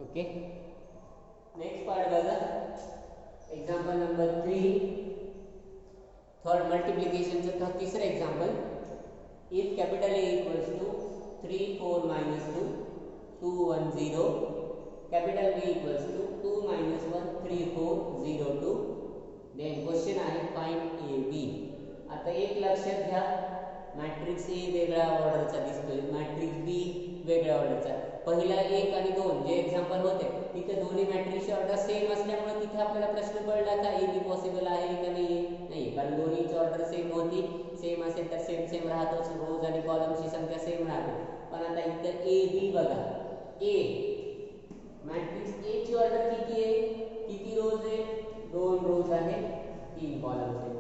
Okay. Next part बघा. Example number 3, third मल्टिप्लिकेशनचं तिसरं example. If capital A equals to 3 4 minus 2 2 1 0, capital B equals to 2 minus 1 3 4 0 2. Then question आहे find A B. आता एक लक्षात घ्या, मॅट्रिक्स ए वेगळ्या ऑर्डरचा दिसतोय, मॅट्रिक्स बी वेगळ्या ऑर्डरचा. पहिला 1 आणि 2 जे एक्झाम्पल होते तिथे दोन्ही मॅट्रिक्सची ऑर्डर सेम असल्यामुळे तिथे आपल्याला प्रश्न पडला का ए बी पॉसिबल आहे का नाही, कारण दोन्हीची ऑर्डर सेम होती. सेम असेल तर सेम सेम राहतोच, रोज आणि कॉलमची संख्या सेम राहते. पण आता इथं ए बी बघा. ए मॅट्रिक्स ए ची ऑर्डर किती आहे, किती रोज आहे, 2 रोज आहे, 3 कॉलम्स आहे.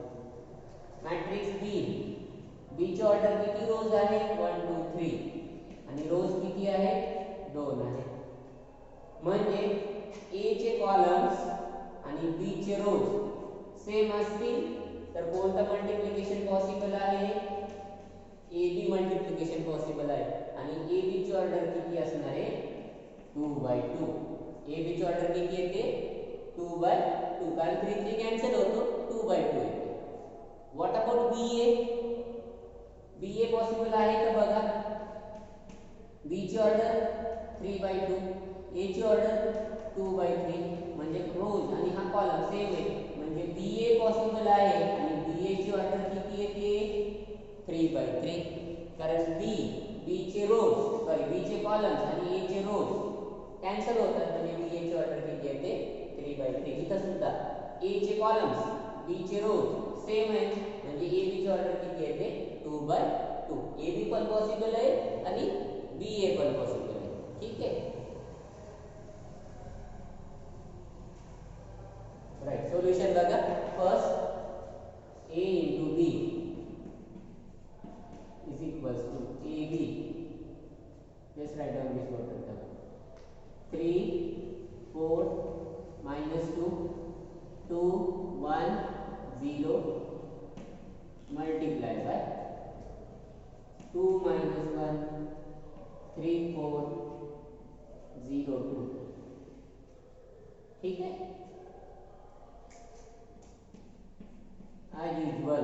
मॅट्रिक्स बी, बी ची ऑर्डर किती रोज आहे, 1 2 3 आणि रोज किती आहे, 2 आहे. म्हणजे ए चे कॉलम्स आणि बी चे रोज सेम असतील तर कोणतं मल्टिप्लिकेशन पॉसिबल आहे, ए बी मल्टिप्लिकेशन पॉसिबल आहे. आणि ए बी ची ऑर्डर किती असणार आहे, 2/2. ए बी ची ऑर्डर किती येते, 2/2, कारण 3 3 कॅन्सल होतो, 2/2 येते. What about B A, B A possible आहे का बघा. बी ची ऑर्डर 3/2, ए ची ऑर्डर 2/3, म्हणजे रोज आणि हा कॉलम सेम आहे, म्हणजे बी ए पॉसिबल आहे. आणि बी ए ची ऑर्डर किती येते, 3/3, कारण बी चे रोज सॉरी बी चे कॉलम्स आणि ए चे रोज कॅन्सल होतात, म्हणजे बी ए ची ऑर्डर किती येते, 3/3. इथं सुद्धा ए चे कॉलम्स बी चे रोज सेम आहे, म्हणजे ए बी ची ऑर्डर किती येते, 2/2. ए बी पण पॉसिबल आहे आणि बी ए पण पॉसिबल आहे. ठीक आहे, राइट. सोल्यूशन बघा. First A into B is equals to A B. Just write down this water term. 3 4 minus 2 2 1 0 multiply by 2 minus 1 3 4 0 2. ठीक है. ॲज युजल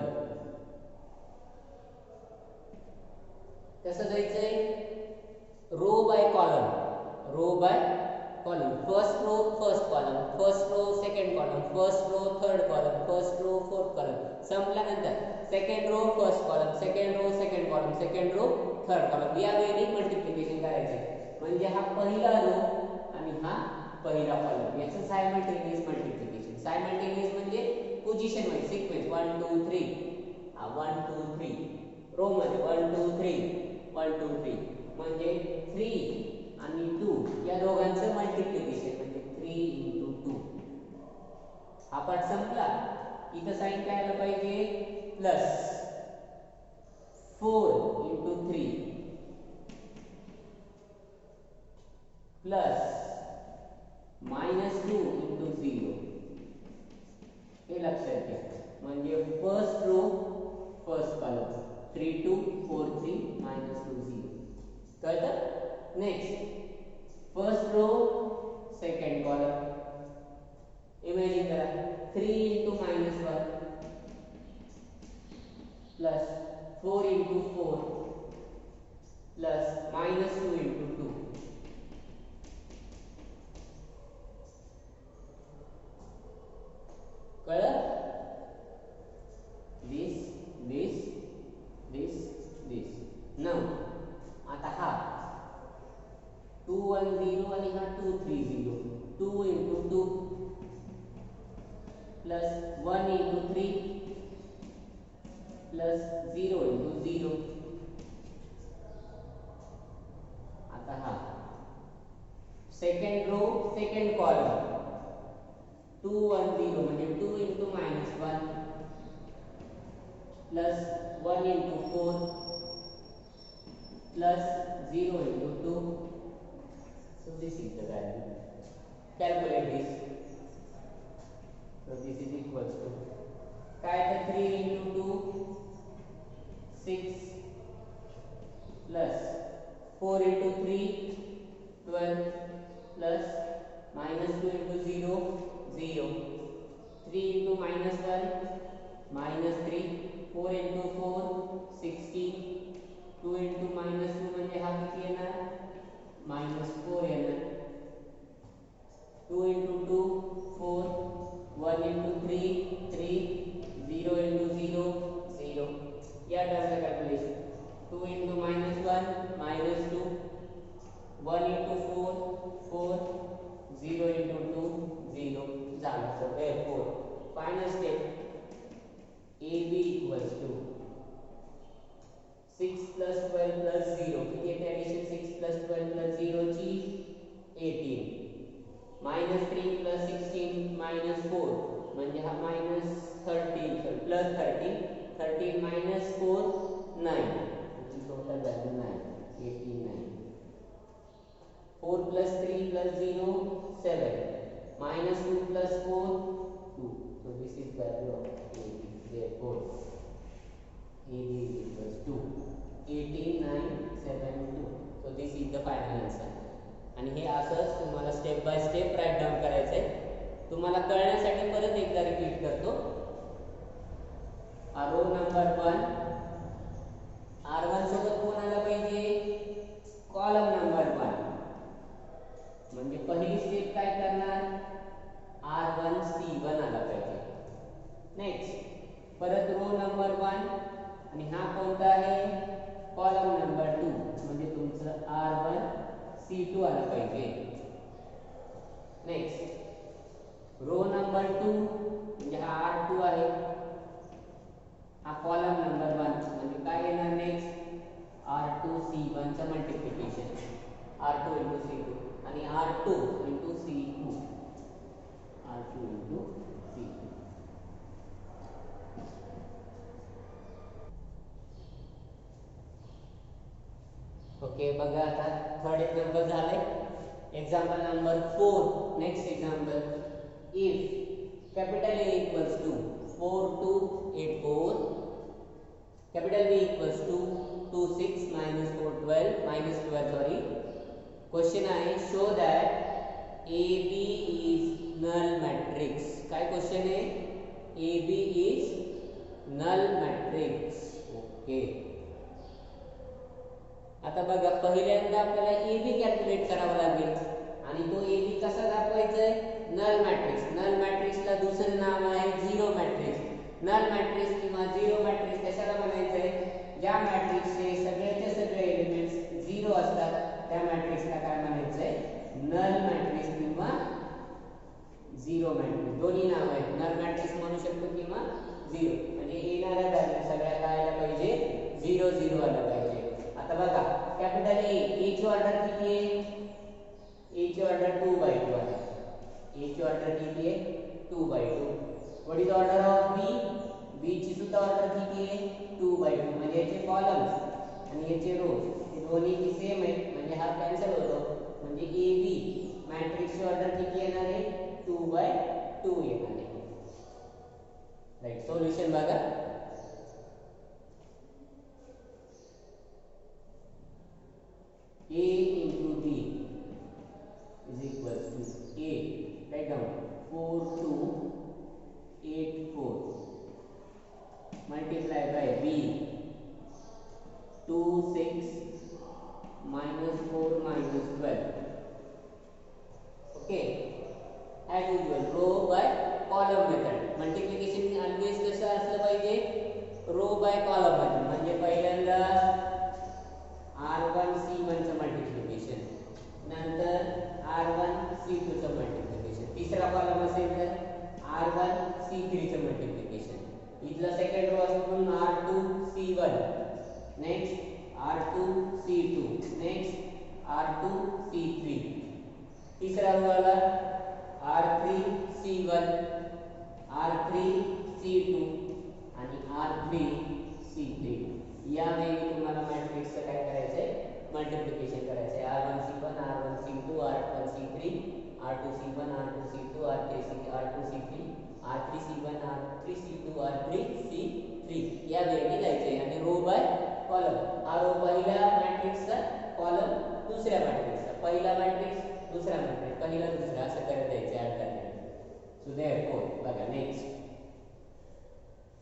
कसं जायचंय, row by column, row by column. First row first column, first row second column, first row third column, first row fourth column. संपल्यानंतर second row first column, second row second column, second row third column. या वेळी multiplication करायचे, म्हणजे हा पहिला row आणि हा पहिला कॉलम याचं सायमल्टेनियस मल्टिप्लिकेशन. सायमल्टेनियस म्हणजे पोझिशन वाईज सिक्वेन्स 1 2 3, 1 2 3 रो मध्ये 1 2 3 1 2 3, म्हणजे 3 आणि 2 या दोघांचं मल्टिप्लिकेशन म्हणजे 3 × 2. हा पार्ट संपला. इथं साइन काय आलं पाहिजे, प्लस 4 × 3 प्लस -2 × 0. हे लक्षात घ्या. म्हणजे फर्स्ट रो फर्स्ट कॉलम 3 2 4 3 -2 0. कळतं. Next first row second column. Imagine करा 3 × -1 प्लस 4 × 4 प्लस -2 × 2. कळलं. दिस नाउ आता हा 2 1 0 आणि हा 2 3 0. 2 × 2 प्लस 1 × 3 प्लस 0 × 0. आता हा सेकंड रो सेकंड कॉलम 2 1 0 म्हणजे 2 × -1 plus 1 × 4 plus 0 × 2. So this is the value. Calculate this. So this is equals to काय तर 3 × 2 6 plus 4 × 3 12 plus 0. 3 into -1 -3. 4 into 4 16. 2 into -2 म्हणजे हा किती येणार -4 येणार. 2 into 2 4. 1 into 3 3. 0 into 0 0. या टर्मचं कॅल्क्युलेशन 2 into -1 -2. 1 into 4 4. 0 into 2 0. झालं. So therefore final step AB equals to 6 plus 12 plus 0. किती येते addition 6 plus 12 plus 0 ची 18. -3 plus 16 -4 म्हणजे हा -13 plus 13. 13 minus 4 9. which is total value 9. 18 9. 4 plus 3 plus 0 7. -2 plus 4 2. So this is value of AB. Therefore AB is equals to 18 9 7 2. So this is the final answer. आणि हे असंच तुम्हाला step by step write down करायचं आहे. तुम्हाला कळण्यासाठी परत एकदा रिपीट करतो. रो नंबर 1 R1 सोबत कोण आला पाहिजे कॉलम नंबर 1. म्हणजे पहिली स्टेप काय करणार R1 C1 आला पाहिजे. नेक्स्ट परत रो नंबर 1 आणि हा कोणता आहे कॉलम नंबर 2 म्हणजे तुमचं R1 C2 आला पाहिजे. नेक्स्ट रो नंबर 2 म्हणजे हा R2 आहे. हा कॉलम नंबर 1 म्हणजे काय येणार नेक्स्ट R2 C1 चा मल्टिप्लिकेशन R2 into C2 आणि R2 into C2 R2 into C2. Okay बघा आता थर्ड एक्झाम्पल झाले. Example number 4. Next example if capital A equals to 4284, capital B equals to 26 minus 4 12 minus 12 sorry. Question आहे show that AB is null matrix. काय question आहे AB is null matrix. Okay आता बघा पहिल्यांदा आपल्याला AB calculate करावा लागेल आणि तो AB कसा दाखवायचा आहे नल मॅट्रिक्स. नल मॅट्रिक्सला दुसरे नाव आहे झिरो मॅट्रिक्स. नल मॅट्रिक्स किंवा झिरो मॅट्रिक्स कशाला म्हणायचंय ज्या मॅट्रिक्सचे सगळेचे सगळे एलिमेंट्स झिरो असतात त्या मॅट्रिक्सला काय म्हणायचंय नल मॅट्रिक्स किंवा झिरो मॅट्रिक्स. दोन्ही नाव आहेत नल मॅट्रिक्स म्हणू शकतो किंवा झिरो म्हणजे येणाऱ्या व्हॅल्यू सगळ्या काय आल्या पाहिजे 0 0 आल्या पाहिजे. आता बघा कॅपिटल ए ची ऑर्डर किती आहे ए ची ऑर्डर 2/2 आहे. ए ची ऑर्डर किती आहे 2/2. व्हॉट इज ऑर्डर ऑफ बी बी ची सुद्धा ऑर्डर किती आहे 2/2 म्हणजे याचे कॉलम्स आणि याचे रोज हे दोन्ही सेम आहेत म्हणजे हा कॅन्सल होतो म्हणजे ए बी मॅट्रिक्सची ऑर्डर किती येणार आहे 2/2 येणार आहे. राईट सोल्युशन बघा A into B is equals to A. Write down 4 2 8 4 multiply by B 2 6 minus 4 minus 12. Okay. As usual row by column method. Multiplication always कसं असलं पाहिजे row by column method. म्हणजे पहिल्यांदा R1 C1 चं multiplication नंतर R1 C2 चं multiplication तिसरा column असेल तर R1 C3 चं मल्टिप्लिकेशन इथला सेकंड रो असून R2 C1 next R2 C2 next R2 C3 तिसरा रो आला R3 C1 R3 C2 आणि R3 C3 या वेळी तुम्हाला मॅट्रिक्सचं काय करायचंय मल्टिप्लिकेशन करायचंय R1 C1 R1 C2 R1 C3 R2 C1 R2 C2 R3 C3 R3 C1 R3 C2 R3 C3 या वेळी जायचंय आणि रो बाय कॉलम. हा रो पहिला मॅट्रिक्सचा कॉलम दुसऱ्या मॅट्रिक्सचा पहिला मॅट्रिक्स दुसरा मॅट्रिक्स पहिला दुसरा असं करत जायचं अल्टरनेट. सो So therefore बघा next,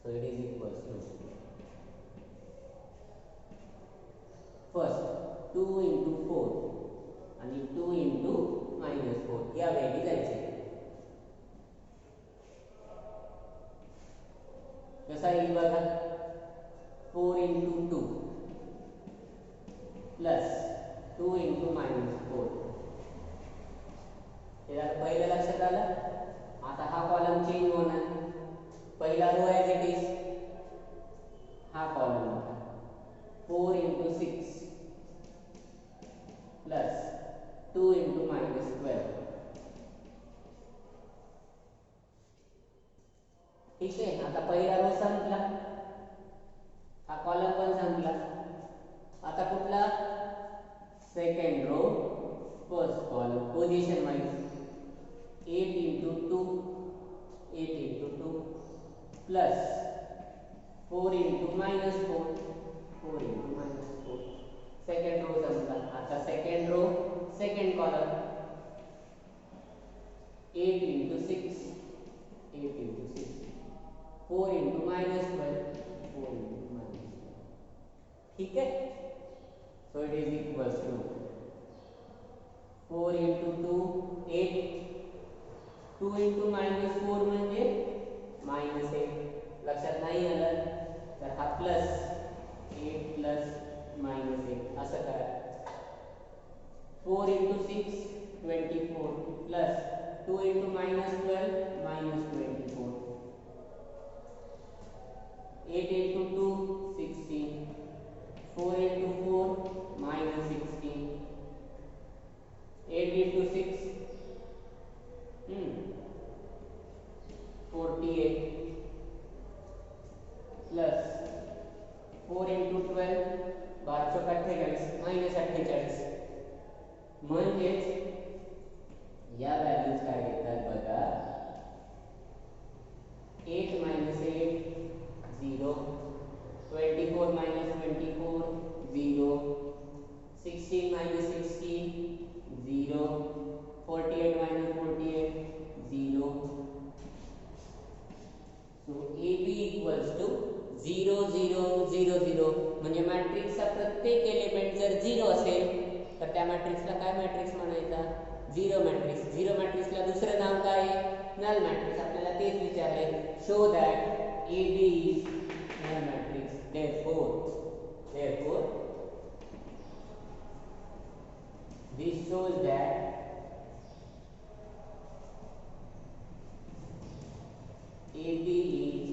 so it is equals to first 2 into 4 आणि 2 into -4 या वेळी जायचे. कसा येईल बघा, 4 into 2 प्लस 2 into -4. हे झालं पहिलं लक्षात आलं. आता हा कॉलम चेंज होणार, पहिला रो ॲज इट इज, हा कॉलम होता 4 into 6 प्लस 2 into -12. ठीक आहे. आता पहिला रो संपला, हा कॉलम पण संपला. आता कुठला, second row first column position wise 8 into 2 8 into 2 plus 4 into -4 4 into -4. Second row संपला. आता second row second column 8 into 6 8 into 6 4 into -12 4 into -12. ठीक है. So it is equals to 4 into 2 8 2 into -4 म्हणजे -8. लक्षात नाही आलं तर हा प्लस 8 प्लस -8 असं करा. 4 into 6 24 plus 2 into -12 -24. 8 into 2 16 4 into 4 -16. 8 into 6 48 plus 4 into 12 12 चौक 48 -48. म्हणजेच या व्हॅल्यूज काय येतात बघा, 8 - 8 0 24 - 24 0 16 - 16 0 48 - 48 0. So AB equals to 0 0 0 0. म्हणजे मॅट्रिक्सचा प्रत्येक एलिमेंट जर 0 असेल तर त्या मॅट्रिक्सला काय मॅट्रिक्स म्हणायचा, झिरो मॅट्रिक्स. झिरो मॅट्रिक्सला दुसरं नाव काय आहे, नल मॅट्रिक्स. आपल्याला तेच विचारले. Show that AB is null matrix. Therefore this shows that AB is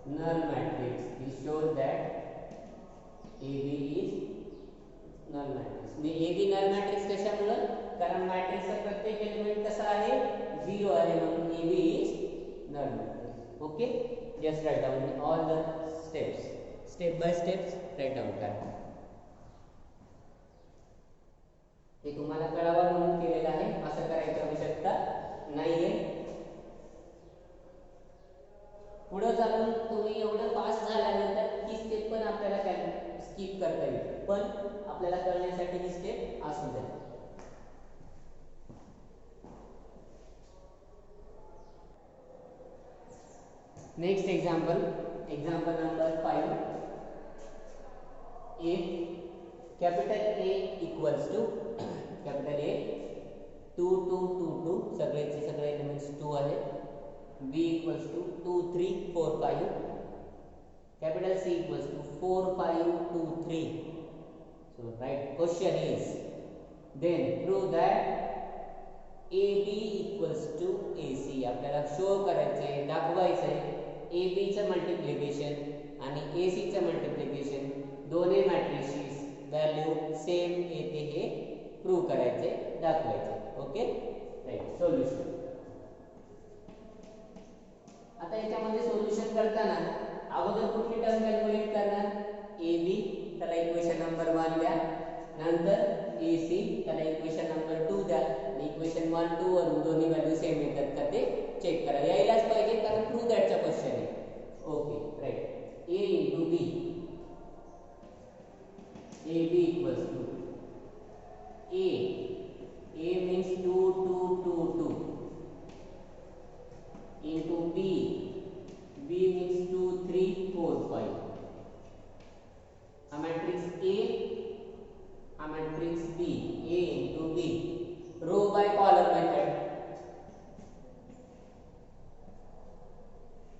null matrix. This shows that AB is null matrix. Me AB null matrix कशामुळे, कारण मॅट्रिक्सचा प्रत्येक एलिमेंट कसा आहे, 0 आहे, म्हणून AB is null matrix. Okay. Just write down all the steps, step by steps write down करा. हे तुम्हाला कळावं म्हणून केलेलं आहे. असं करायची आवश्यकता नाहीये. पुढे चालून तुम्ही एवढं पास झाल्यानंतर ही स्टेप पण आपल्याला स्किप करता येईल, पण आपल्याला करण्यासाठी ही स्टेप असू द्या. Next example number 5. If capital A equals to capital A 2 2 2 2 सगळेचे सगळे एलिमेंट्स 2 आहे. B equals to 2 3 4 5. Capital C equals to 4 5 2 3. So right question is, then prove that AB equals to AC. आपल्याला शो करायचं आहे, दाखवायचं आहे AB चं multiplication आणि AC चं मल्टिप्लिकेशन दोन्ही मॅट्रिसेस व्हॅल्यू सेम येते हे प्रूव्ह करायचे, दाखवायचे. Okay right. सोल्युशन. आता याच्यामध्ये सोल्युशन करताना अगोदर कुठली टर्म कॅल्क्युलेट करणार, AB त्याला इक्वेशन नंबर 1 द्या, नंतर AC त्याला इक्वेशन नंबर 2 द्या. इक्वेशन 1 2 वरून दोन्ही व्हॅल्यू सेम येतात का ते चेक करा. यायलाच पाहिजे कारण प्रूव्ह दॅटचा क्वेश्चन आहे. Okay right. A into B, AB equals to A means 2 2 2 6b, A into B, row by column method.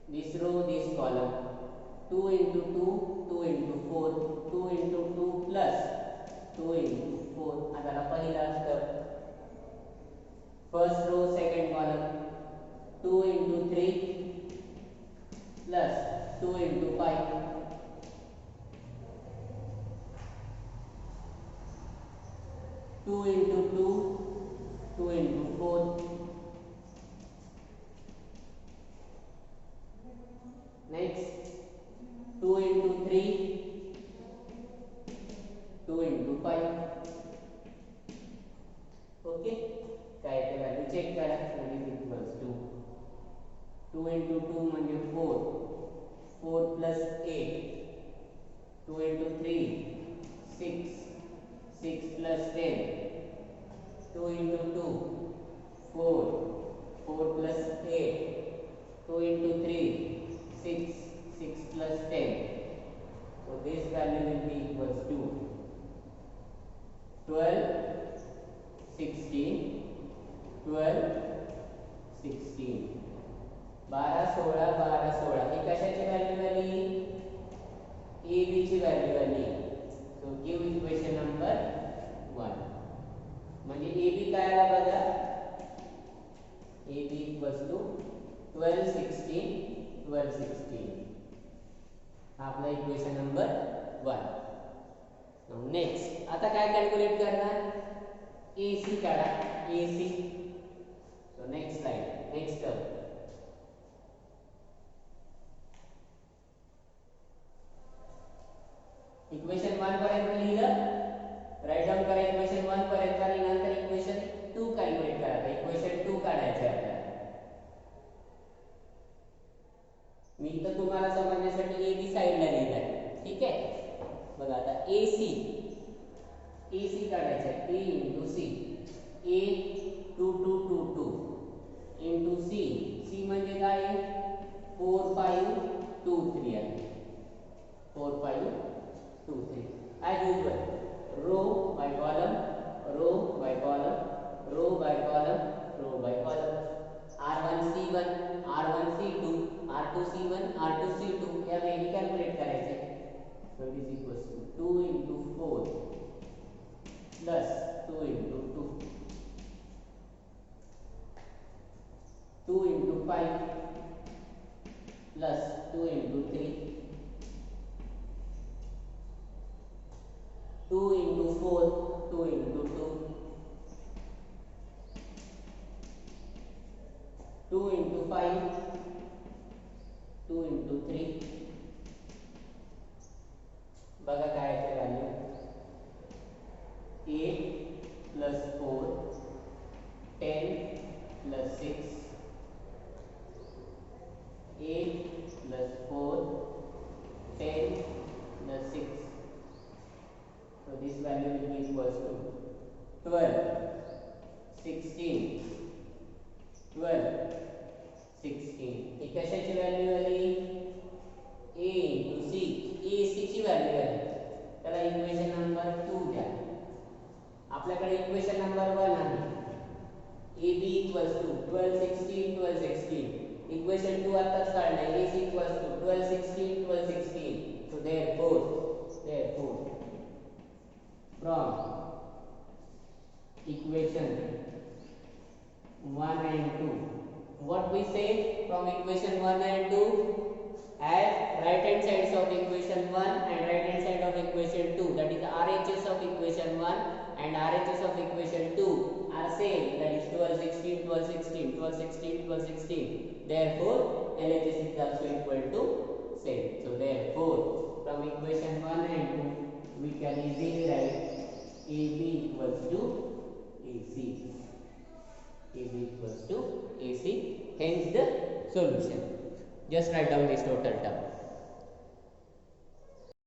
This row, this column. 2 into 2, 2 into 4, 2 into 2 plus 2 into 4. आता पहिला step. First row, second column. 2 into 3 plus 2 into 5. 2 into 2, 2 into 4. Next, 2 into 3, 2 into 5. Okay, काय ते value check करा. म्हणजे equals to 2 into 2 म्हणजे 4, 4 plus 8, 2 into 3 6, 6 plus 10, 2 into 2 4, 4 plus 8, 2 into 3 6, 6 plus 10. So this value will be equals to 12, 16, 12, 16. 12, 16, 12, 16. ही कशाची value आली? A B ची value आली. So give equation number 1. म्हणजे ए बी काय आला बघा? A B equals to 12, 16, 12, 16. हा आपला इक्वेशन नंबर 1. नेक्स्ट, आता काय कॅल्क्युलेट करणार? AC काढा. AC. So next slide, next term. Equation 1 पर्यंत लिहिलं, राईट डाऊन करा इक्वेशन 1 पर्यंत आणि नंतर इक्वेशन 2 कॅल्क्युलेट करा. इक्वेशन 2 काढायचे आपल्याला. मी तर तुम्हाला समजण्यासाठी ए बी साइडला लिहिलंय. ठीक आहे, बघा आता AC काढायचं आहे. A into C, A 2 2 2 2 into C म्हणजे काय? 4 5 2 3 आहे. 4 5 2 3. as usual, row by column, row by column, row by column, row by column. R1 C1, R1 C2, R2 C1, R2 C2 या वेळी कॅल्क्युलेट करायचे. So this equals to 2 into 4 plus 2 into 2, 2 into 5 plus 2 into 3, 2 into 4, 2 into 2, 2 into 5, 2 into 3. बघा काय आहे value? 8 plus 4, 10 plus 6, 8 plus 4, 10 plus 6. So this value will be equals to 12, 16, 12, 16. ही कशाची value आली? A into C. AC ची value आली. त्याला equation number 2 द्या. आपल्याकडे इक्वेशन नंबर 1 आहे. AB equals to 12 16 12 16. इक्वेशन 2 आताच काढले. AC equals to 12 16 12 16. So therefore from equation 1 and 2, what we say from equation 1 and 2? As right hand sides of equation 1 and right hand side of equation 2, that is RHS of equation 1 and RHS of equation 2 are same, that is 12 16 12 16 12 16 12 16. Therefore LHS is also equal to same. So therefore from equation 1 and 2 we can easily write AB equals to AC. AB equals to AC, hence the solution. Just write down this total term.